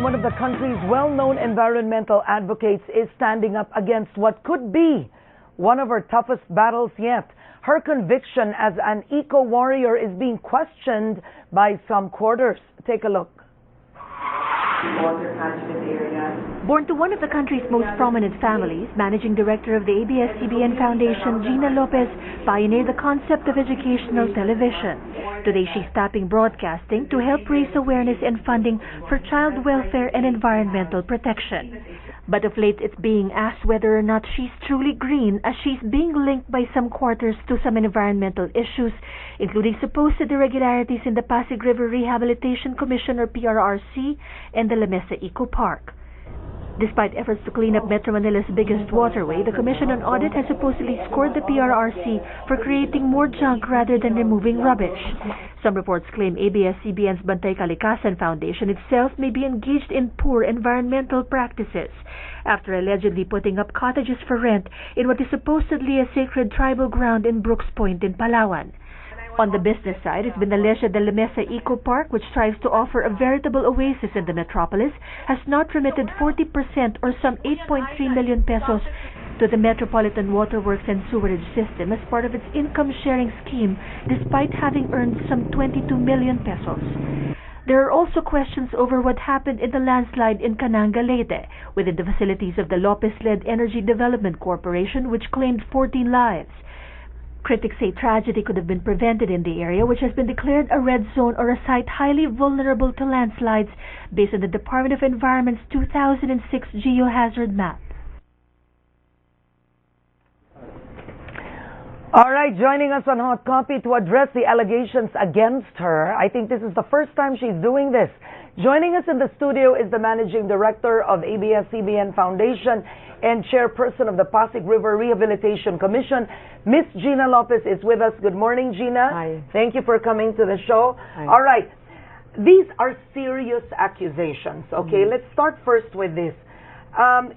one of the country's well-known environmental advocates, is standing up against what could be one of her toughest battles yet. Her conviction as an eco-warrior is being questioned by some quarters. Take a look. Water catchment areas. Born to one of the country's most prominent families, Managing Director of the ABS-CBN Foundation, Gina Lopez, pioneered the concept of educational television. Today, she's tapping broadcasting to help raise awareness and funding for child welfare and environmental protection. But of late, it's being asked whether or not she's truly green, as she's being linked by some quarters to some environmental issues, including supposed irregularities in the Pasig River Rehabilitation Commission, or PRRC, and the La Mesa Eco Park. Despite efforts to clean up Metro Manila's biggest waterway, the Commission on Audit has supposedly scored the PRRC for creating more junk rather than removing rubbish. Some reports claim ABS-CBN's Bantay Kalikasan Foundation itself may be engaged in poor environmental practices after allegedly putting up cottages for rent in what is supposedly a sacred tribal ground in Brooks Point in Palawan. On the business side, it's been alleged that the La Mesa Eco Park, which strives to offer a veritable oasis in the metropolis, has not remitted 40% or some 8.3 million pesos to the Metropolitan Waterworks and Sewerage System as part of its income-sharing scheme, despite having earned some 22 million pesos. There are also questions over what happened in the landslide in Cananga, Leyte, within the facilities of the Lopez-led Energy Development Corporation, which claimed 14 lives. Critics say tragedy could have been prevented in the area, which has been declared a red zone or a site highly vulnerable to landslides based on the Department of Environment's 2006 geohazard map. All right, joining us on Hot Copy to address the allegations against her. I think this is the first time she's doing this. Joining us in the studio is the Managing Director of ABS-CBN Foundation and Chairperson of the Pasig River Rehabilitation Commission. Miss Gina Lopez is with us. Good morning, Gina. Hi. Thank you for coming to the show. Hi. All right, these are serious accusations, okay? Let's start first with this.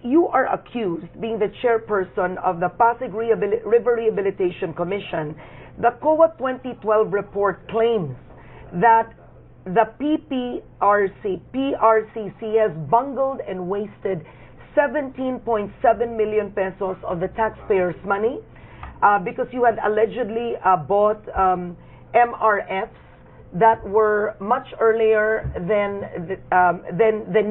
You are accused, being the chairperson of the Pasig River Rehabilitation Commission. The COA 2012 report claims that the PRCC has bungled and wasted 17.7 million pesos of the taxpayers' money because you had allegedly bought MRFs that were much earlier than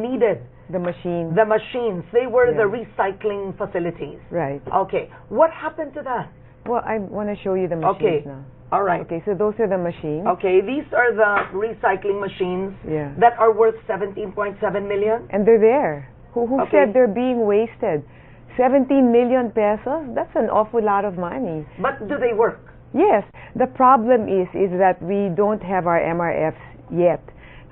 needed. The machine. The machines. They were Yeah. the recycling facilities. Right. Okay. What happened to that? Well, I want to show you the machines Okay. now. All right. Okay, so those are the machines. Okay. These are the recycling machines Yeah. that are worth 17.7 million. And they're there. Who Okay. said they're being wasted? 17 million pesos? That's an awful lot of money. But do they work? Yes. The problem is that we don't have our MRFs yet.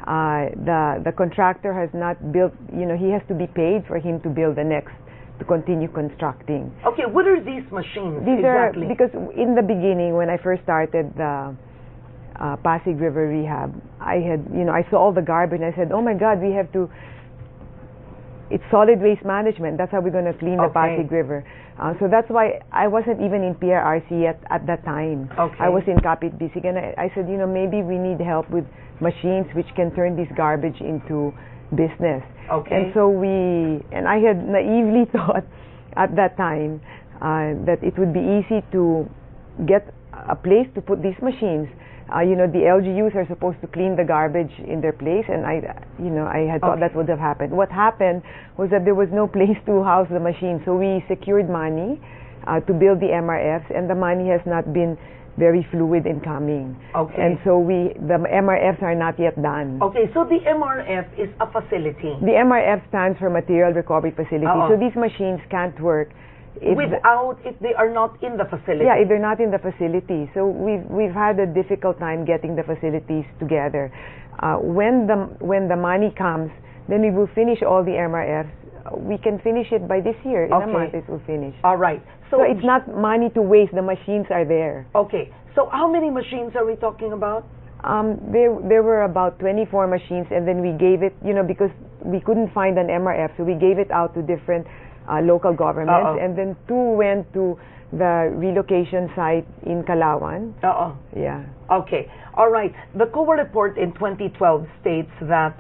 The contractor has not built, he has to be paid for him to build the next, to continue constructing. Okay. What are these machines These exactly? are, because in the beginning, when I first started the Pasig River Rehab, I saw all the garbage and I said, oh my God, we have to, it's solid waste management. That's how we're going to clean the Pasig River. So that's why I wasn't even in PRRC yet at that time. Okay. I was in Kapit Bisig, and I said, maybe we need help with machines which can turn this garbage into business. Okay. And so I had naively thought at that time that it would be easy to get a place to put these machines. The LGUs are supposed to clean the garbage in their place, and I had thought that would have happened. What happened was that there was no place to house the machine, so we secured money to build the MRFs, and the money has not been very fluid in coming. Okay. And so the MRFs are not yet done. Okay, so the MRF is a facility. The MRF stands for Material Recovery Facility. So these machines can't work if they are not in the facility. Yeah, if they're not in the facility. So we've had a difficult time getting the facilities together. When the money comes, then we will finish all the MRFs. We can finish it by this year. In a month it will finish. All right. So it's not money to waste. The machines are there. Okay. So how many machines are we talking about? There were about 24 machines, and then we gave it, because we couldn't find an MRF, so we gave it out to different local governments, and then 2 went to the relocation site in Calauan. Yeah. Okay. All right. The COA report in 2012 states that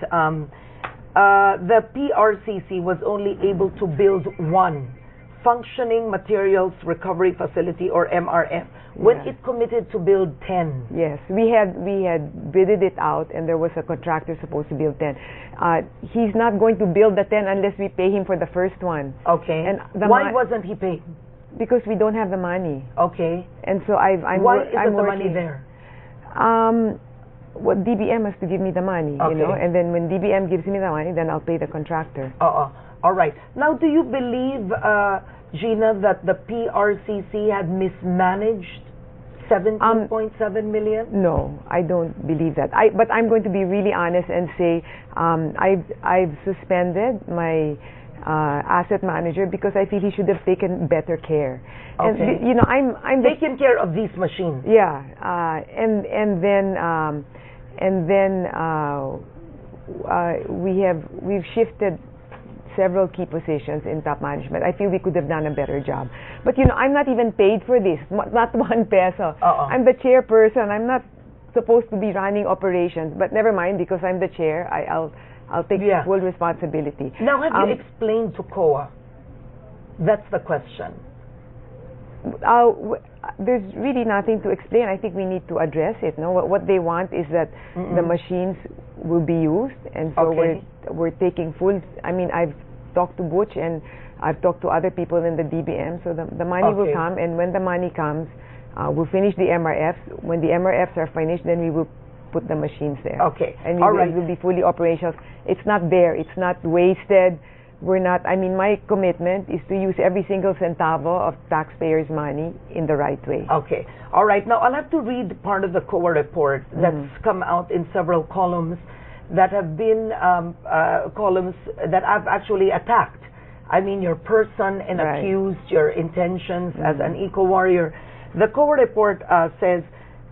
the PRCC was only able to build one functioning materials recovery facility, or MRF, when Yeah. it committed to build 10. Yes, we had bidded it out, and there was a contractor supposed to build 10. He's not going to build the 10 unless we pay him for the first one. Okay. And why wasn't he paid? Because we don't have the money. Okay. And so I'm Why isn't I'm the working. money there? What DBM has to give me the money, Okay. you know, and then when DBM gives me the money, then I'll pay the contractor. All right. Now, do you believe, Gina, that the PRCC had mismanaged 17.7 million? No, I don't believe that. But I'm going to be really honest and say I've suspended my asset manager because I feel he should have taken better care. Okay. And you know, I'm Taking care of these machines. yeah, and then we've shifted several key positions in top management. I feel we could have done a better job. But you know, I'm not even paid for this, not 1 peso. I'm the chairperson. I'm not supposed to be running operations, but never mind, because I'm the chair, I'll take full responsibility. Now, have you explained to COA? That's the question. There's really nothing to explain. I think we need to address it. No, what they want is that the machines will be used, and so we're taking full. I mean, I've talked to Butch and I've talked to other people in the DBM, so the money will come, and when the money comes, we'll finish the MRFs. When the MRFs are finished, then we will put the machines there. Okay. And it will be fully operational. It's not there. It's not wasted. We're not, I mean, my commitment is to use every single centavo of taxpayers' money in the right way. Okay. All right. Now, I'll have to read part of the COA report that's come out in several columns that have been columns that I've actually attacked. I mean, your person and accused your intentions as an eco-warrior. The COA report says,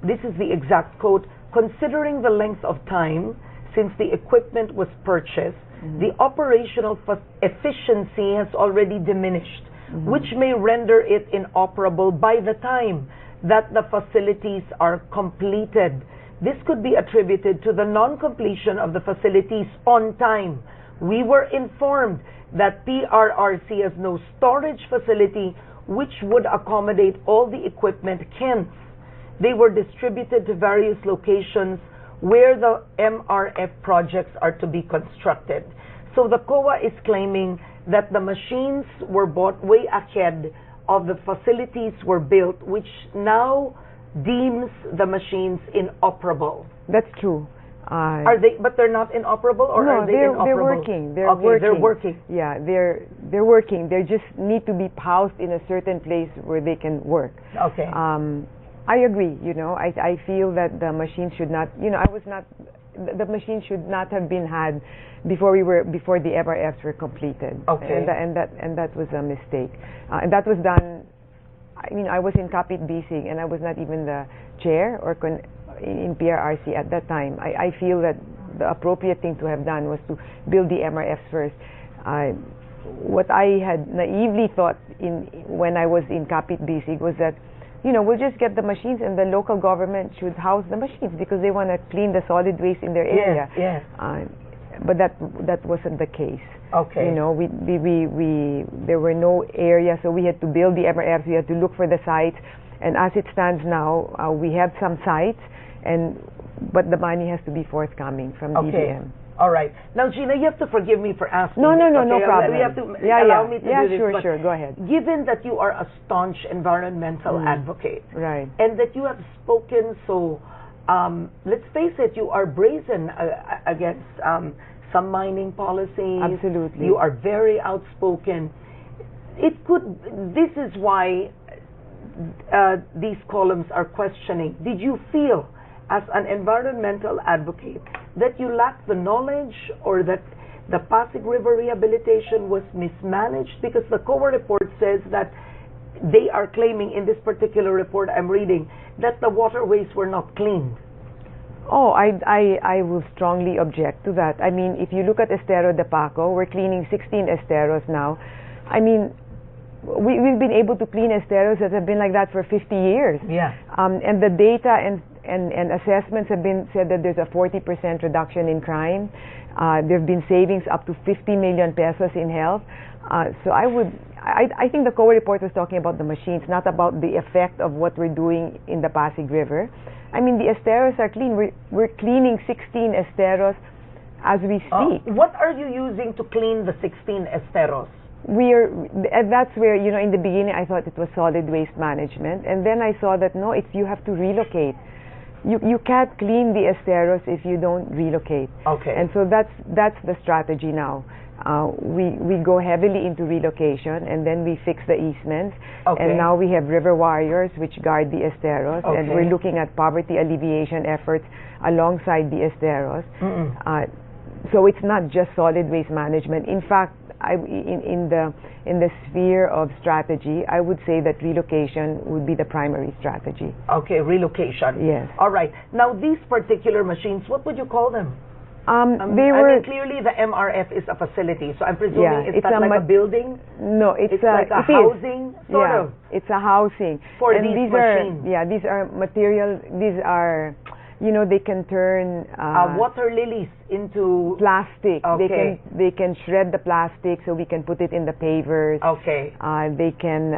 this is the exact quote, considering the length of time since the equipment was purchased, the operational efficiency has already diminished, which may render it inoperable by the time that the facilities are completed. This could be attributed to the non-completion of the facilities on time. We were informed that PRRC has no storage facility which would accommodate all the equipment. Hence, they were distributed to various locations where the MRF projects are to be constructed. So the COA is claiming that the machines were bought way ahead of the facilities were built, which now deems the machines inoperable. That's true. Are they? But they're not inoperable, or no, are they inoperable? They're working. They're okay, working. they're working. Yeah, they're working. They just need to be housed in a certain place where they can work. Okay. I agree. You know, I feel that the machine should not. You know, the machine should not have been had before the MRFs were completed. Okay. And that was a mistake. And that was done. I mean, I was in Kapit Bisig, and I was not even the chair or in PRRC at that time. I feel that the appropriate thing to have done was to build the MRFs first. What I had naively thought when I was in Kapit Bisig was that, you know, we'll just get the machines and the local government should house the machines because they want to clean the solid waste in their area. Yes. But that wasn't the case. Okay. You know, there were no areas, so we had to build the MRFs. We had to look for the sites, and as it stands now, we have some sites, but the money has to be forthcoming from DBM. All right. Now, Gina, you have to forgive me for asking. No okay? problem. You have to allow me to do this. Sure, go ahead. Given that you are a staunch environmental advocate, right, and that you have spoken so, let's face it, you are brazen against some mining policies. Absolutely. You are very outspoken. This is why these columns are questioning. Did you feel, as an environmental advocate, that you lacked the knowledge, or that the Pasig River rehabilitation was mismanaged? Because the COA report says that they are claiming in this particular report I'm reading that the waterways were not cleaned. Oh, I will strongly object to that. I mean, if you look at Estero de Paco, we're cleaning 16 esteros now. I mean, we've been able to clean esteros that have been like that for 50 years. Yeah. And the data and assessments have been said that there's a 40% reduction in crime. There have been savings up to 50 million pesos in health. So I think the COA report was talking about the machines, not about the effect of what we're doing in the Pasig River. I mean, the esteros are clean. We're cleaning 16 esteros as we speak. What are you using to clean the 16 esteros? That's where, you know, in the beginning I thought it was solid waste management, and then I saw that no, you have to relocate. You can't clean the esteros if you don't relocate. Okay. And so that's the strategy now. We go heavily into relocation, and then we fix the easements. Okay. And now we have river warriors which guard the esteros, Okay. and we're looking at poverty alleviation efforts alongside the esteros. So it's not just solid waste management. In fact, in the sphere of strategy, I would say that relocation would be the primary strategy. Okay, relocation. Yes. All right. Now, these particular machines, what would you call them? They I were mean, clearly the MRF is a facility, so I'm presuming Yeah, it's it's not a like a building? No, it's like a it is. housing, sort Yeah, of. it's a housing. For and these are machines. these are materials. These are, you know, they can turn Water lilies into... plastic. Okay. They can shred the plastic, so we can put it in the pavers. Okay. They can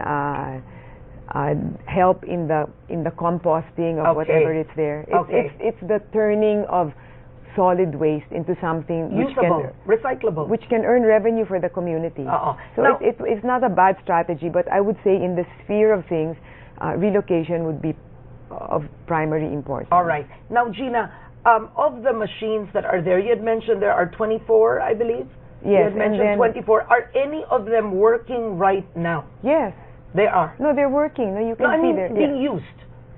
help in the composting of Okay. whatever it's there. It's the turning of solid waste into something Usable, recyclable. which can earn revenue for the community. So Now- it's not a bad strategy, but I would say in the sphere of things, relocation would be of primary importance. All right. Now, Gina, of the machines that are there, you had mentioned there are 24, I believe? You Yes, had mentioned 24. Are any of them working right now? Yes. They are. No, they're working. No, you can No, I see mean they're being used.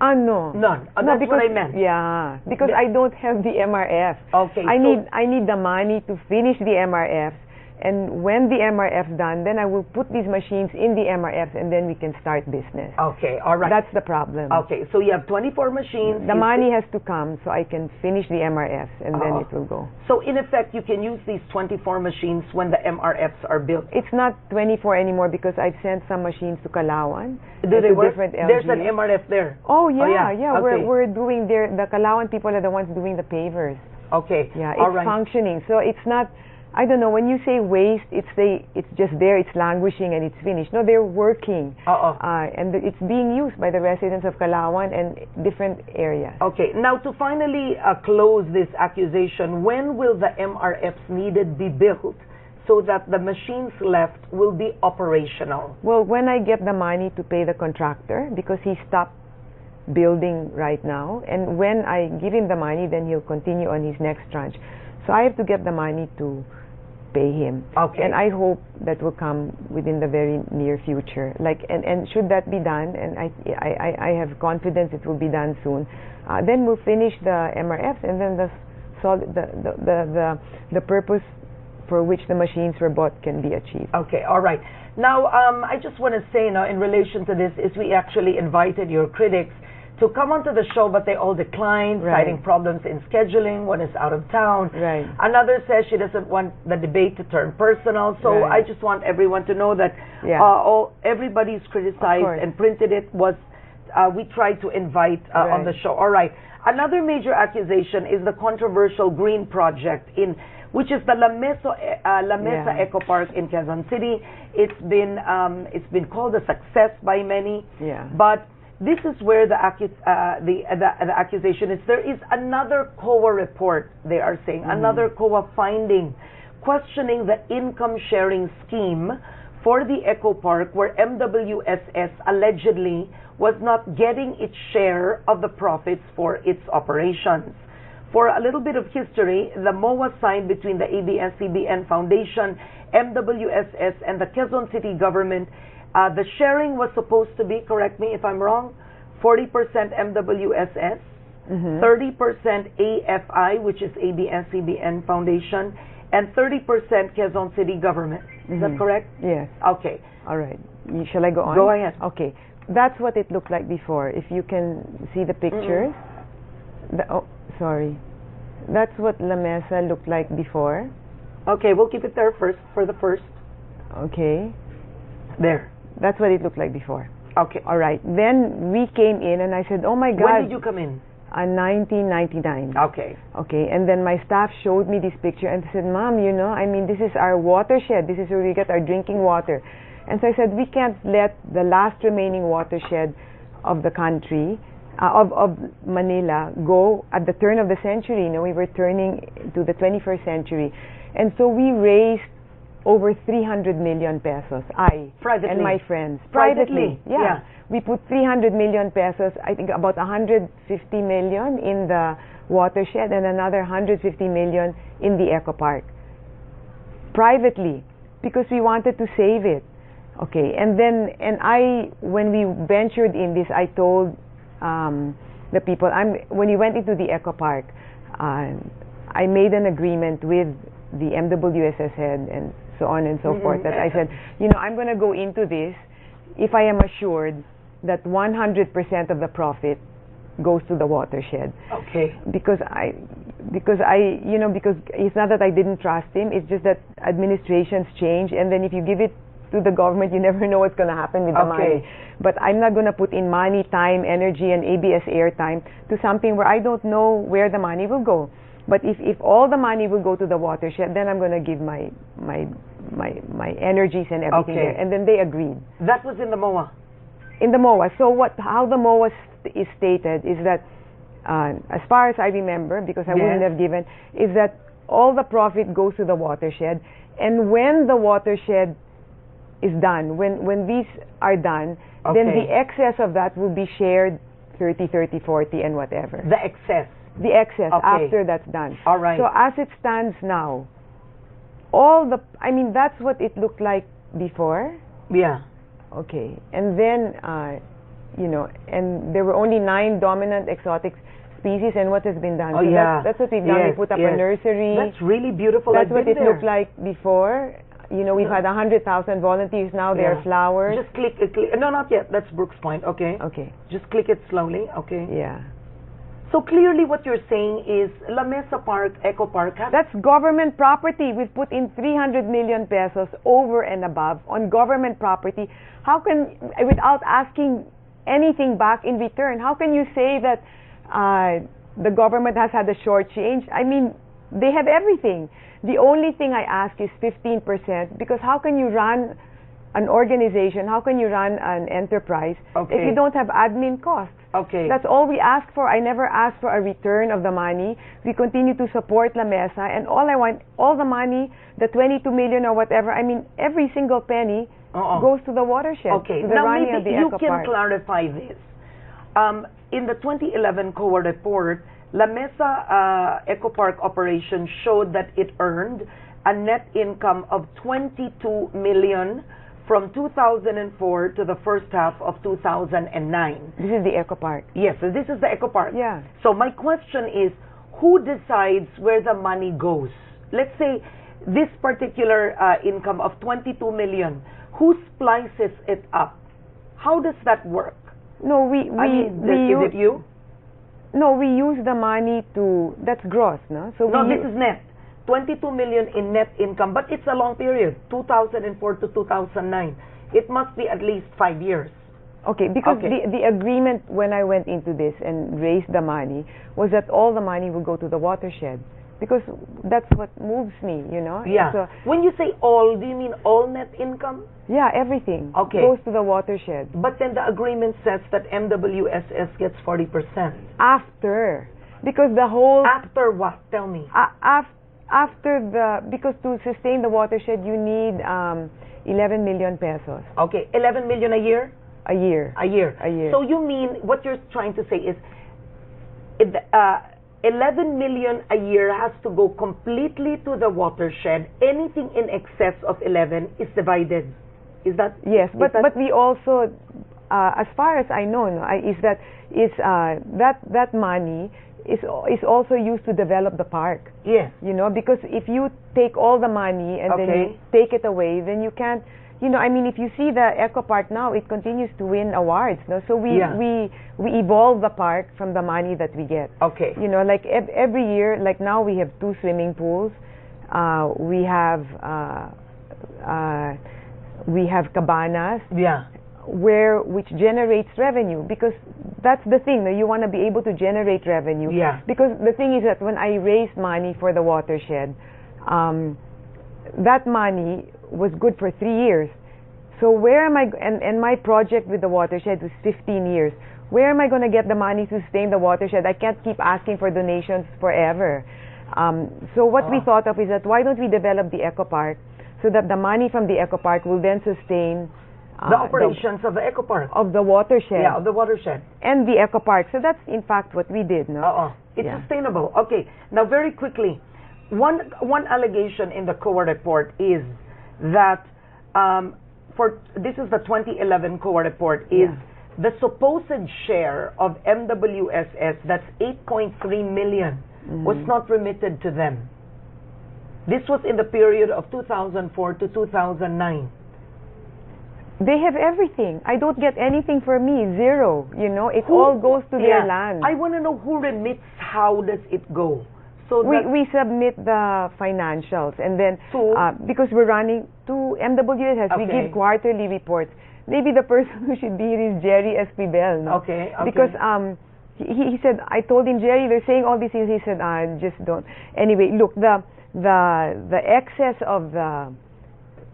no. None. No, That's because, what I meant. Yeah, because I don't have the MRF. Okay. I so- need the money to finish the MRFs, and when the MRF's done, then I will put these machines in the MRFs, and then we can start business. Okay. All right. That's the problem. Okay. So you have 24 machines. The money has to come so I can finish the MRFs, and then it will go. So in effect, you can use these 24 machines when the MRFs are built. It's not 24 anymore because I've sent some machines to Calauan. Do and they to work? different There's an LGUs. MRF there. Oh yeah, yeah. Okay. We're doing the Calauan people are the ones doing the pavers. Okay. Yeah, All it's right. functioning. So it's not. I don't know. When you say waste, it's just there. It's languishing and it's finished. No, they're working. And it's being used by the residents of Calauan and different areas. Okay. Now, to finally close this accusation, when will the MRFs needed be built so that the machines left will be operational? Well, when I get the money to pay the contractor, because he stopped building right now, and when I give him the money, then he'll continue on his next tranche. So I have to get the money to pay him. Okay. And I hope that will come within the very near future. And should that be done, and I have confidence it will be done soon, then we'll finish the MRFs, and then the purpose for which the machines were bought can be achieved. Okay, all right. Now, I just want to say, in relation to this, is we actually invited your critics to come onto the show, but they all declined, Right. citing problems in scheduling. One is out of town. Right. Another says she doesn't want the debate to turn personal. So Right. I just want everyone to know that Yeah. everybody's criticized course. and printed it was we tried to invite on Right. the show. All right. Another major accusation is the controversial green project which is the La Mesa Yeah. Eco Park in Quezon City. It's been called a success by many. Yeah. But this is where the accusation is. There is another COA report, they are saying, another COA finding questioning the income sharing scheme for the Eco Park, where MWSS allegedly was not getting its share of the profits for its operations. For a little bit of history, the MOA signed between the ABS-CBN Foundation, MWSS, and the Quezon City government. The sharing was supposed to be, correct me if I'm wrong, 40% MWSS, 30% AFI, which is ABS-CBN Foundation, and 30% Quezon City government. Is that correct? Yes. Okay. All right. Shall I go on? Go ahead. Okay. That's what it looked like before. If you can see the pictures. Sorry. That's what La Mesa looked like before. Okay, we'll keep it there first, for the first. Okay. There. That's what it looked like before. Okay. All right. Then we came in and I said, oh my God. When did you come in? 1999. Okay. Okay, and then my staff showed me this picture and said, Mom, you know, I mean, this is our watershed. This is where we get our drinking water. And so I said, we can't let the last remaining watershed of the country, of Manila, go at the turn of the century. You know, we were turning to the 21st century. And so we raised over 300 million pesos, Privately. and my friends. Privately? Yeah. We put 300 million pesos, I think about 150 million in the watershed and another 150 million in the Eco Park. Privately, because we wanted to save it. Okay, and when we ventured in this, I told the people, when we went into the Eco Park, I made an agreement with the MWSS head and so on and so forth, that I said, you know, I'm going to go into this if I am assured that 100% of the profit goes to the watershed. Okay. Because it's not that I didn't trust him, it's just that administrations change, and then if you give it to the government, you never know what's going to happen with the money. But I'm not going to put in money, time, energy, and ABS airtime to something where I don't know where the money will go. But if all the money will go to the watershed, then I'm going to give my energies and everything there. And then they agreed. That was in the MOA? In the MOA. So how the MOA is stated is that, as far as I remember, because I wouldn't have given, is that all the profit goes to the watershed, and when the watershed is done, when these are done, then the excess of that will be shared 30, 40, and whatever. The excess? The excess after that's done. All right. So as it stands now, that's what it looked like before. Yeah. Okay. And then, and there were only 9 dominant exotic species, and what has been done? Oh, so yeah. That's what we've done. We put up a nursery. That's really beautiful. That's what it looked like before. You know, we've had 100,000 volunteers now. There are flowers. Just click. No, not yet. That's Brooks Point. Okay. Okay. Just click it slowly. Okay. Yeah. So clearly what you're saying is La Mesa Park, Eco Park... That's government property. We've put in 300 million pesos over and above on government property. How can, without asking anything back in return, how can you say that the government has had a short change? I mean, they have everything. The only thing I ask is 15%, because how can you run an organization, how can you run an enterprise if you don't have admin costs? Okay. That's all we ask for. I never ask for a return of the money. We continue to support La Mesa, and all I want, all the money, the 22 million or whatever, I mean, every single penny goes to the watershed. Okay. To the Now running maybe of the you Eco can Park. clarify this. In the 2011 COA report, La Mesa Eco Park operation showed that it earned a net income of 22 million from 2004 to the first half of 2009. This is the Eco Park. Yes, so this is the Eco Park. Yeah. So my question is, who decides where the money goes? Let's say this particular income of 22 million, who splices it up? How does that work? No, is it you? No, we use the money to, that's gross, no? So no, this is net. 22 million in net income, but it's a long period, 2004 to 2009. It must be at least 5 years. Okay, because the agreement when I went into this and raised the money was that all the money will go to the watershed, because that's what moves me, you know? Yeah. So, when you say all, do you mean all net income? yeah, everything goes to the watershed. But then the agreement says that MWSS gets 40%. After, because the whole... After what? Tell me. Because to sustain the watershed, you need 11 million pesos. Okay, 11 million a year? A year. A year. A year. So you mean, what you're trying to say is, 11 million a year has to go completely to the watershed. Anything in excess of 11 is divided. Is that? Yes, but we also, as far as I know, that money is also used to develop the park. Yes. You know, because if you take all the money and then you take it away, then you can't, you know, I mean, if you see the Eco Park now, it continues to win awards. No? So we evolve the park from the money that we get. Okay. You know, like every year, like now we have 2 swimming pools. We have cabanas. Yeah. Which generates revenue, because that's the thing. You want to be able to generate revenue. Yeah. Because the thing is that when I raised money for the watershed, that money was good for 3 years. So where am I, and my project with the watershed was 15 years. Where am I going to get the money to sustain the watershed? I can't keep asking for donations forever. So what we thought of is that why don't we develop the eco park so that the money from the eco park will then sustain the operations of the eco park. Of the watershed. Yeah, of the watershed. And the eco park. So that's in fact what we did, no? It's sustainable. Okay. Now very quickly, one allegation in the COA report is that this is the 2011 COA report, is the supposed share of MWSS, that's 8.3 million, was not remitted to them. This was in the period of 2004 to 2009. They have everything. I don't get anything for me, zero. You know, it all goes to their land. I want to know who remits, how does it go? So we submit the financials, and then because we're running to MWSS, we give quarterly reports. Maybe the person who should be here is Jerry Esquivel, no? Okay. Because he said, I told him, Jerry, they're saying all these things. He said, just don't. Anyway, look, the excess of the,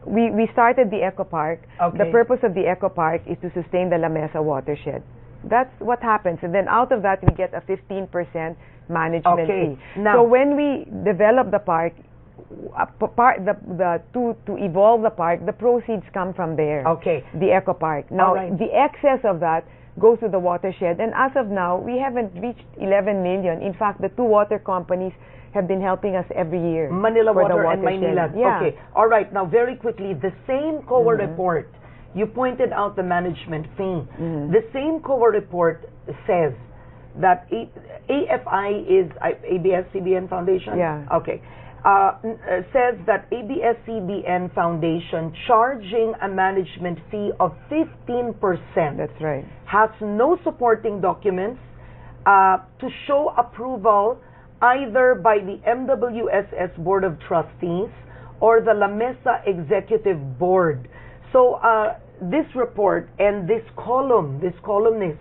we started the eco park. The purpose of the eco park is to sustain the La Mesa watershed. That's what happens, and then out of that we get a 15% management fee. Now, so when we develop the park, to evolve the park, the proceeds come from there. The eco park. Now the excess of that goes to the watershed, and as of now we haven't reached 11 million. In fact, the two water companies have been helping us every year. Manila Water and Maynilad. Okay. All right. Now very quickly, the same COA report, you pointed out the management fee. The same COA report says that AFI is ABS-CBN Foundation? Okay. Says that ABS-CBN Foundation charging a management fee of 15%. That's right. Has no supporting documents to show approval either by the MWSS Board of Trustees or the La Mesa Executive Board. So this report and this columnist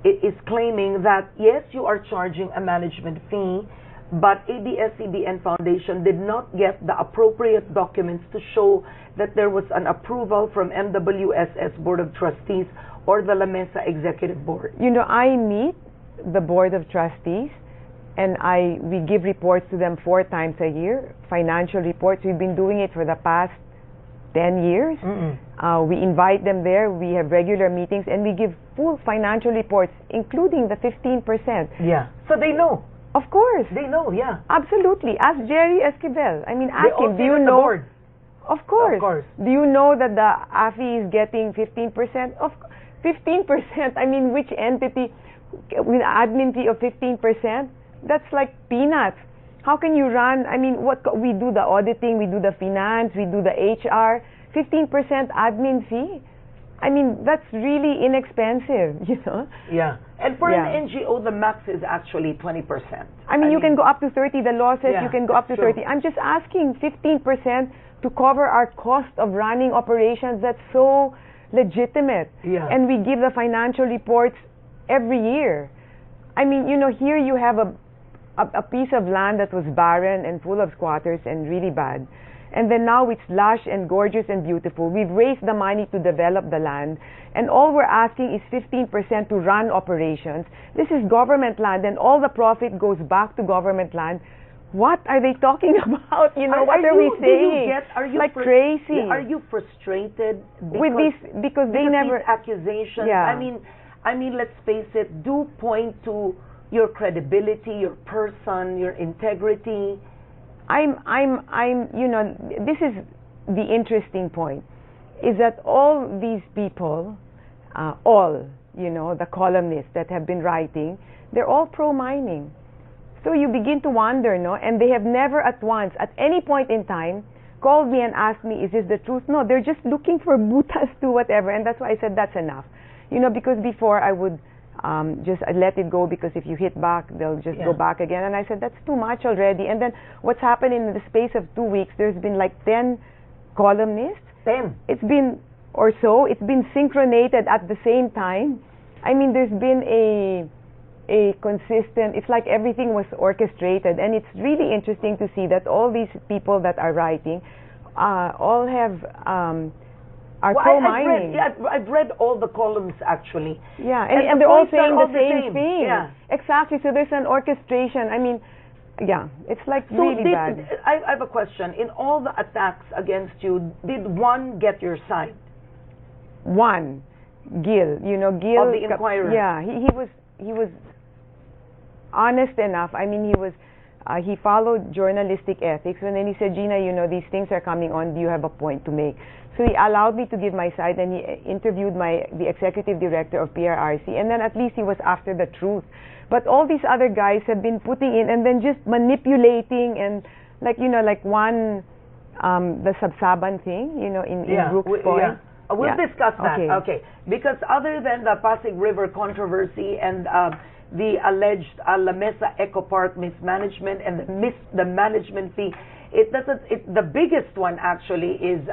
is claiming that yes, you are charging a management fee, but ABS-CBN Foundation did not get the appropriate documents to show that there was an approval from MWSS Board of Trustees or the La Mesa Executive Board. You know, I meet the Board of Trustees, and we give reports to them 4 times a year, financial reports. We've been doing it for the past 10 years. We invite them there, we have regular meetings, and we give full financial reports, including the 15%. Yeah. So they know. Of course. They know, yeah. Absolutely. Ask Jerry Esquivel. I mean, ask him, do you know? The board. Of course. Of course. Do you know that the AFI is getting 15%? Of 15%, I mean, which entity with admin fee of 15%? That's like peanuts. How can you run, I mean, we do the auditing, we do the finance, we do the HR, 15% admin fee? I mean, that's really inexpensive, you know? Yeah. And for an NGO, the max is actually 20%. I mean, you can go up to 30. The law says you can go up to 30. True. I'm just asking 15% to cover our cost of running operations. That's so legitimate. Yeah. And we give the financial reports every year. I mean, you know, here you have a piece of land that was barren and full of squatters and really bad. And then now it's lush and gorgeous and beautiful. We've raised the money to develop the land, and all we're asking is 15% to run operations. This is government land, and all the profit goes back to government land. What are they talking about? You know, what are we saying? Are you like crazy? Are you frustrated with this because they never these accusations? Yeah. I mean, let's face it. Do point to your credibility, your person, your integrity. You know, this is the interesting point, is that all these people, you know, the columnists that have been writing, they're all pro-mining. So you begin to wonder, no? And they have never at once, at any point in time, called me and asked me, is this the truth? No, they're just looking for butas to whatever, and that's why I said that's enough. You know, because before I would just let it go, because if you hit back, they'll just go back again. And I said, that's too much already. And then what's happened in the space of 2 weeks, there's been like 10 columnists. 10? It's been, or so, it's been synchronated at the same time. I mean, there's been a consistent, it's like everything was orchestrated, and it's really interesting to see that all these people that are writing all have are co-mining. I've read all the columns actually. Yeah, and they're all saying the same thing. Yeah. Exactly, so there's an orchestration. I mean, yeah, it's like So really bad. I have a question. In all the attacks against you, did one get your side? One, Gil, you know, Gil. Of the Inquirer. Yeah, he was honest enough. I mean, he followed journalistic ethics, and then he said, Gina, you know, these things are coming on. Do you have a point to make? So he allowed me to give my side, and he interviewed the executive director of PRRC, and then at least he was after the truth. But all these other guys have been putting in and then just manipulating, and like, you know, like one, the Sabsaban thing, you know, in Brooks Point. Yeah. We'll discuss that. Okay. Because other than the Pasig River controversy and the alleged La Mesa Eco Park mismanagement and the management fee, the biggest one actually is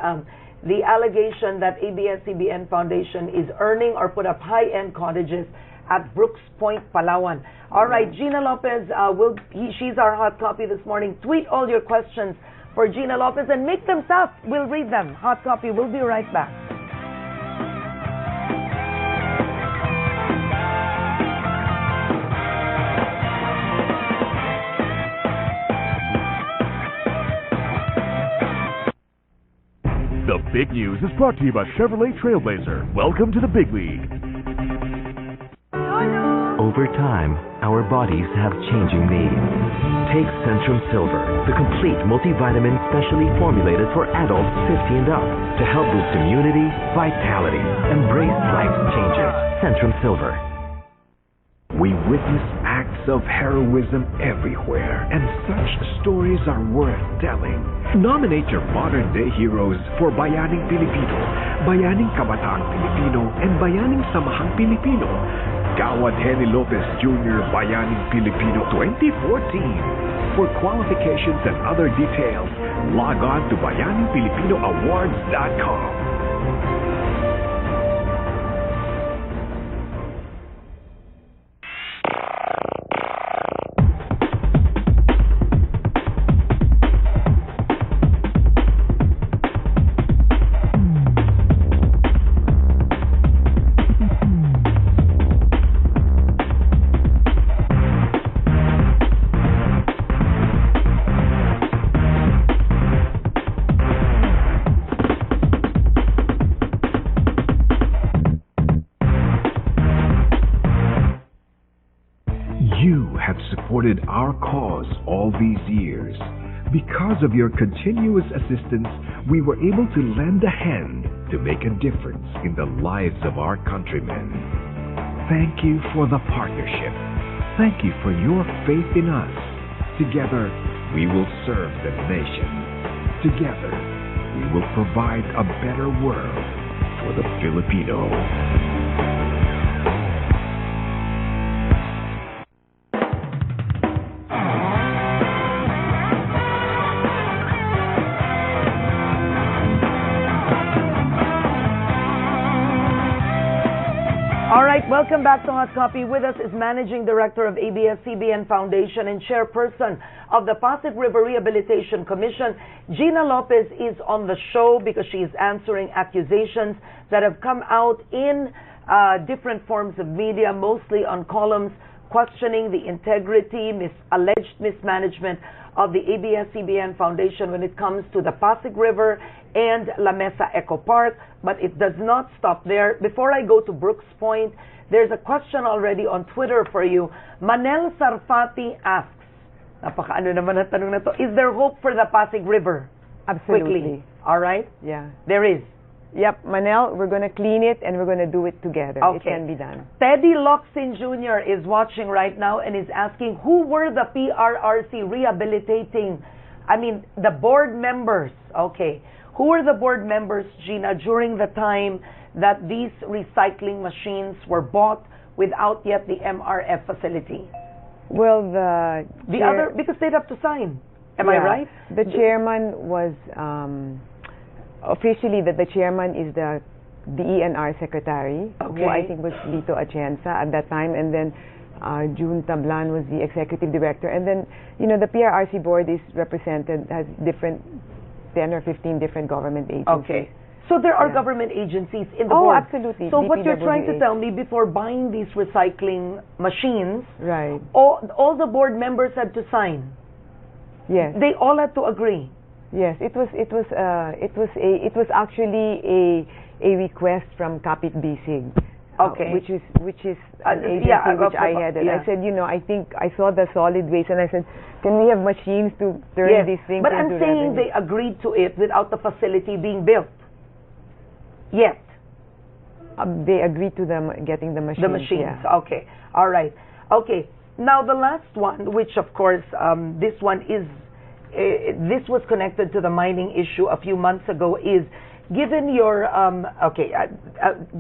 the allegation that ABS-CBN Foundation is earning or put up high-end cottages at Brooks Point, Palawan. All right, Gina Lopez, she's our hot copy this morning. Tweet all your questions for Gina Lopez and make them tough. We'll read them. Hot copy. We'll be right back. The big news is brought to you by Chevrolet Trailblazer. Welcome to the big league. Over time, our bodies have changing needs. Take Centrum Silver, the complete multivitamin specially formulated for adults 50 and up to help boost immunity, vitality, embrace life's changes. Centrum Silver. We witness acts of heroism everywhere, and such stories are worth telling. Nominate your modern-day heroes for Bayaning Pilipino, Bayaning Kabataang Pilipino, and Bayaning Samahang Pilipino. Gawad Henny Lopez Jr. Bayaning Pilipino 2014. For qualifications and other details, log on to bayaningpilipinoawards.com. Supported our cause all these years. Because of your continuous assistance, we were able to lend a hand to make a difference in the lives of our countrymen. Thank you for the partnership. Thank you for your faith in us. Together, we will serve the nation. Together, we will provide a better world for the Filipino. Welcome back to Hot Copy. With us is Managing Director of ABS-CBN Foundation and Chairperson of the Pasig River Rehabilitation Commission. Gina Lopez is on the show because she is answering accusations that have come out in different forms of media, mostly on columns, questioning the integrity, alleged mismanagement of the ABS-CBN Foundation when it comes to the Pasig River and La Mesa Eco Park. But it does not stop there. Before I go to Brooks Point, there's a question already on Twitter for you. Manel Sarfati asks, napakaano naman ang tanong na to, is there hope for the Pasig River? Absolutely. Quickly. All right? Yeah. There is. Yep, Manel, we're going to clean it and we're going to do it together. Okay. It can be done. Teddy Locsin Jr. is watching right now and is asking, who were the PRRC rehabilitating, the board members, okay. Who were the board members, Gina, during the time that these recycling machines were bought without yet the MRF facility? Well, because they'd have to sign. Am I right? The chairman was officially the chairman is the the ENR secretary, who I think was Lito Atienza at that time, and then June Tablan was the executive director, and then the PRRC board is represented, has different 10 or 15 different government agencies. Okay. So there are government agencies in the board. board. Absolutely. So what you're trying to tell me, before buying these recycling machines, right, all the board members had to sign. Yes. They all had to agree. Yes, it was actually a request from Kapit Bisig. Okay. Which is an agency which I headed. I said, I think I saw the solid waste, and I said, can we have machines to turn these things but into I'm saying revenue? they agreed to it without the facility being built. Yet. They agreed to them getting the machines. The machines, okay. All right. Okay. Now the last one, which of course, this one is, this was connected to the mining issue a few months ago, is given your,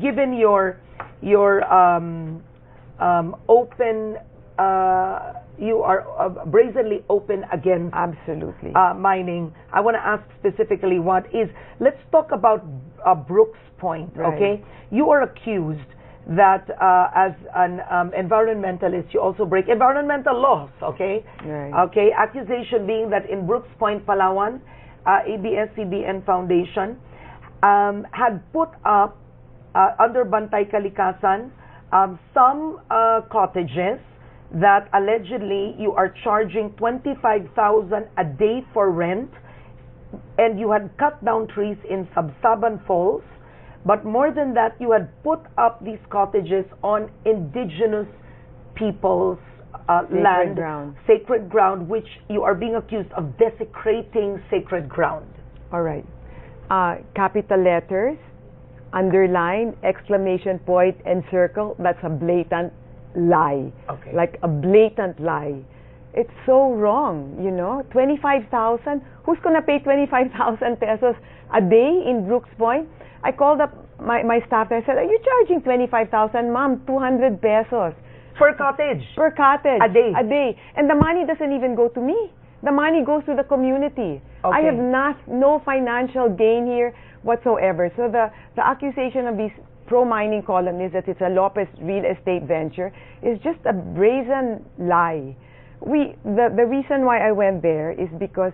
given your open, you are brazenly open against absolutely mining. I want to ask specifically what is, let's talk about Brooks Point, okay? You are accused that as an environmentalist, you also break environmental laws, okay? Okay, accusation being that in Brooks Point, Palawan, ABS-CBN Foundation had put up under Bantay Kalikasan some cottages that allegedly you are charging 25,000 a day for rent, and you had cut down trees in Sabsaban Falls, but more than that, you had put up these cottages on indigenous people's land, sacred ground, which you are being accused of desecrating sacred ground. All right. Capital letters, underline, exclamation point, and circle. That's a blatant lie. Okay. Like a blatant lie. It's so wrong, 25,000? Who's going to pay 25,000 pesos a day in Brooks Point? I called up my staff and I said, are you charging 25,000? Ma'am, 200 pesos. Per cottage? Per cottage. A day? A day. And the money doesn't even go to me. The money goes to the community. Okay. I have no financial gain here whatsoever. So the accusation of these pro-mining columnists that it's a Lopez real estate venture is just a brazen lie. The reason why I went there is because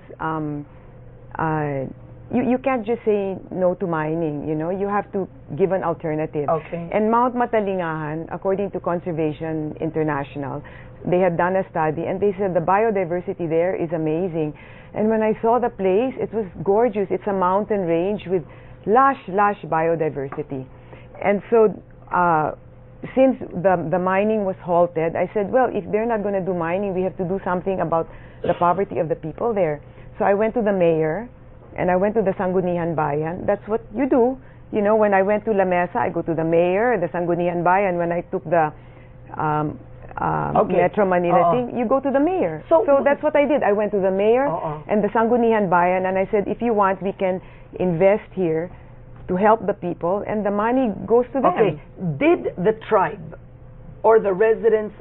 you can't just say no to mining, you have to give an alternative. Okay. And Mount Matalingahan, according to Conservation International, they had done a study and they said the biodiversity there is amazing. And when I saw the place, it was gorgeous. It's a mountain range with lush biodiversity. And so since the mining was halted, I said, well, if they're not going to do mining, we have to do something about the poverty of the people there. So I went to the mayor, and I went to the Sangguniang Bayan. That's what you do. When I went to La Mesa, I go to the mayor, the Sangguniang Bayan. When I took the Metro Manila thing, you go to the mayor. So that's what I did. I went to the mayor and the Sangguniang Bayan, and I said, if you want, we can invest here to help the people, and the money goes to them. Okay. Did the tribe or the residents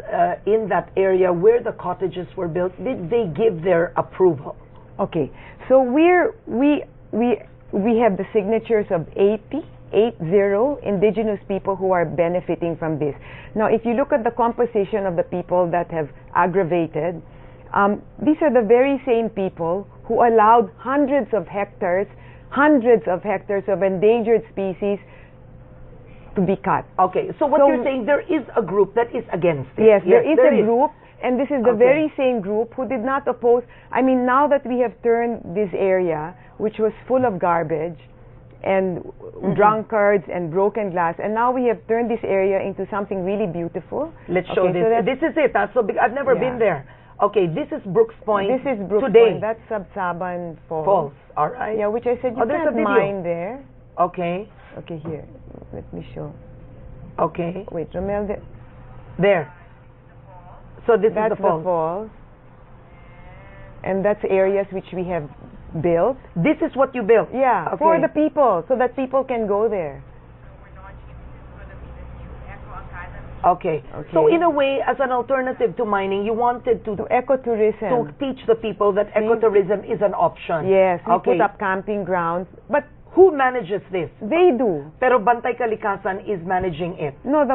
in that area where the cottages were built, did they give their approval? Okay. So we have the signatures of 80 indigenous people who are benefiting from this. Now, if you look at the composition of the people that have aggravated, these are the very same people who allowed hundreds of hectares of endangered species to be cut. Okay, so what you're saying, there is a group that is against it. Yes, there is a group, and this is the very same group who did not oppose. I mean, now that we have turned this area, which was full of garbage and drunkards and broken glass, and now we have turned this area into something really beautiful. Let's show this. So this is it. That's so big. I've never been there. Okay, this is Brooks Point. This is Brooks today. Point. That's Sabsaban Falls. All right. Yeah, which I said you can't mine there. Okay. Okay, here. Let me show. Okay. Wait, Romel. There. So this that's is the falls. The falls. And that's areas which we have built. This is what you built? Yeah, for the people, so that people can go there. Okay. So in a way, as an alternative to mining, you wanted to ecotourism, to teach the people that ecotourism is an option. Yes, we put up camping grounds. But Who manages this? They do. Pero Bantay Kalikasan is managing it. No,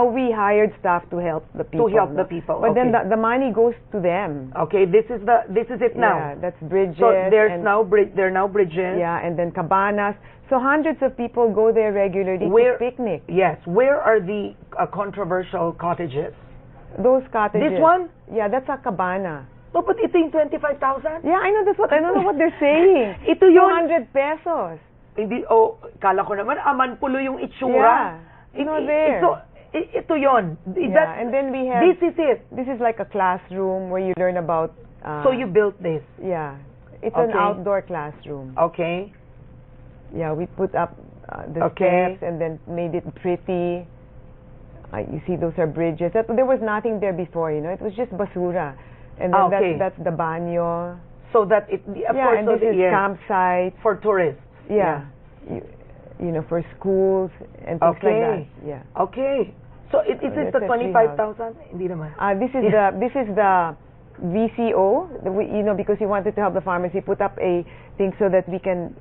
we hired staff to help the people. To help the people. But okay. then the money goes to them. Okay, this is it now. Yeah, that's bridges. So there are now bridges. Yeah, and then cabanas. So hundreds of people go there regularly to picnic. Yes. Where are the controversial cottages? Those cottages. This one? Yeah, that's a cabana. No, but ito yung 25,000? Yeah, I know. I don't know what they're saying. Ito yung 200 pesos. Hindi, kala ko naman, manpulo yung itsura. Yeah, there. Ito yon. Yeah, and then we have... This is it. This is like a classroom where you learn about... so you built this? Yeah. It's an outdoor classroom. Okay. Yeah, we put up the steps and then made it pretty. You see, those are bridges. There was nothing there before, it was just basura. And then that's the banyo. So that it... Of course, and this is campsite. For tourists. Yeah. For schools and things like that. Yeah. Okay. So is it the 25,000? Hindi naman. This is the VCO. Because we wanted to help the farmers, we put up a thing so that we can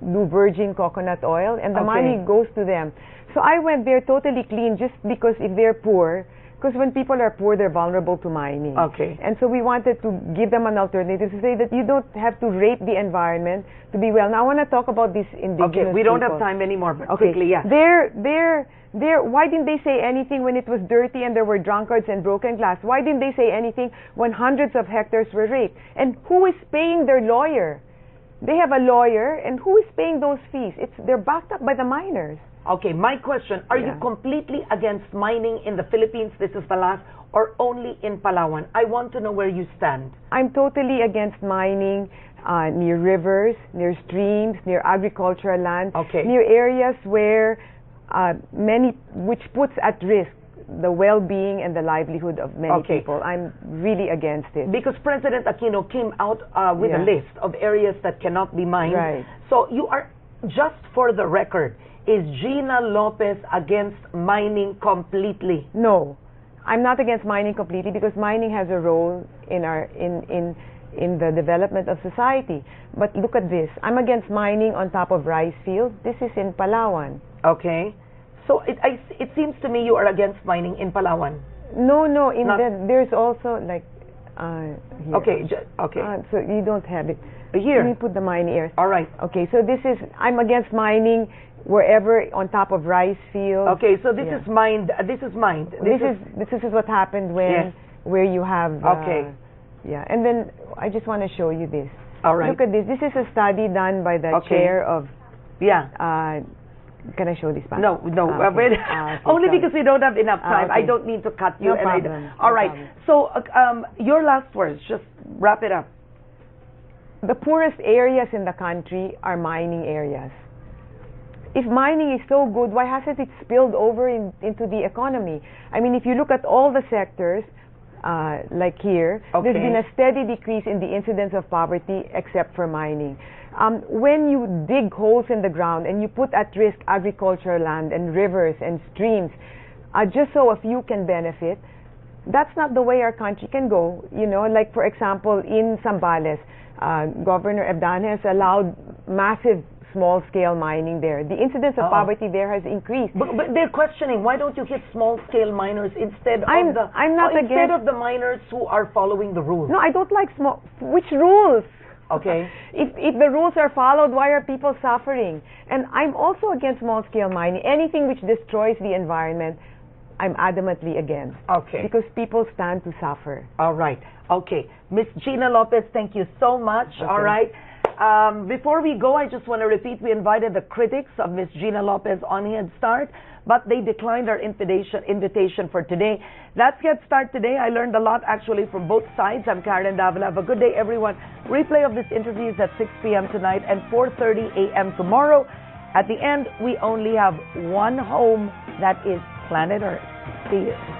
do virgin coconut oil, and the money goes to them. So I went there totally clean, just because if they're poor. Because when people are poor, they're vulnerable to mining. Okay. And so we wanted to give them an alternative to say that you don't have to rape the environment to be well. Now I want to talk about these indigenous Okay, we don't people. have time anymore, but quickly, yeah. Why didn't they say anything when it was dirty and there were drunkards and broken glass? Why didn't they say anything when hundreds of hectares were raped? And who is paying their lawyer? They have a lawyer, and who is paying those fees? They're backed up by the miners. Okay, my question, are you completely against mining in the Philippines, this is the last, or only in Palawan? I want to know where you stand. I'm totally against mining near rivers, near streams, near agricultural land, near areas where which puts at risk the well-being and the livelihood of many people. I'm really against it. Because President Aquino came out with a list of areas that cannot be mined. Right. So you are, just for the record, is Gina Lopez against mining completely? No, I'm not against mining completely, because mining has a role in the development of society. But look at this. I'm against mining on top of rice fields. This is in Palawan. Okay. So it seems to me you are against mining in Palawan. No. There's also like here. Okay. So you don't have it here. Let me put the mining here. All right. Okay. So I'm against mining wherever on top of rice fields. Okay. So this is mined. This is mined. This is what happened when where you have. Yeah. And then I just want to show you this. All right. Look at this. This is a study done by the chair of. Yeah. Can I show this back? No. Okay. Only because we don't have enough time. Okay. I don't need to cut you. No problem. All right. So your last words. Just wrap it up. The poorest areas in the country are mining areas. If mining is so good, why hasn't it spilled over into the economy? I mean, if you look at all the sectors, like here, there's been a steady decrease in the incidence of poverty except for mining. When you dig holes in the ground and you put at risk agricultural land and rivers and streams, just so a few can benefit, that's not the way our country can go. Like for example, in Zambales, Governor Ebdan has allowed massive small-scale mining there. The incidence of poverty there has increased. But they're questioning, why don't you hit small-scale miners instead of the miners who are following the rules? No, I don't like which rules? Okay. If the rules are followed, why are people suffering? And I'm also against small-scale mining. Anything which destroys the environment, I'm adamantly against. Okay. Because people stand to suffer. All right. Okay. Ms. Gina Lopez, thank you so much. Okay. All right. Before we go, I just want to repeat, we invited the critics of Ms. Gina Lopez on Headstart, but they declined our invitation for today. That's Headstart today. I learned a lot actually from both sides. I'm Karen Davila. Have a good day, everyone. Replay of this interview is at 6 p.m. tonight and 4:30 a.m. tomorrow. At the end, we only have one home, that is planet Earth. See you.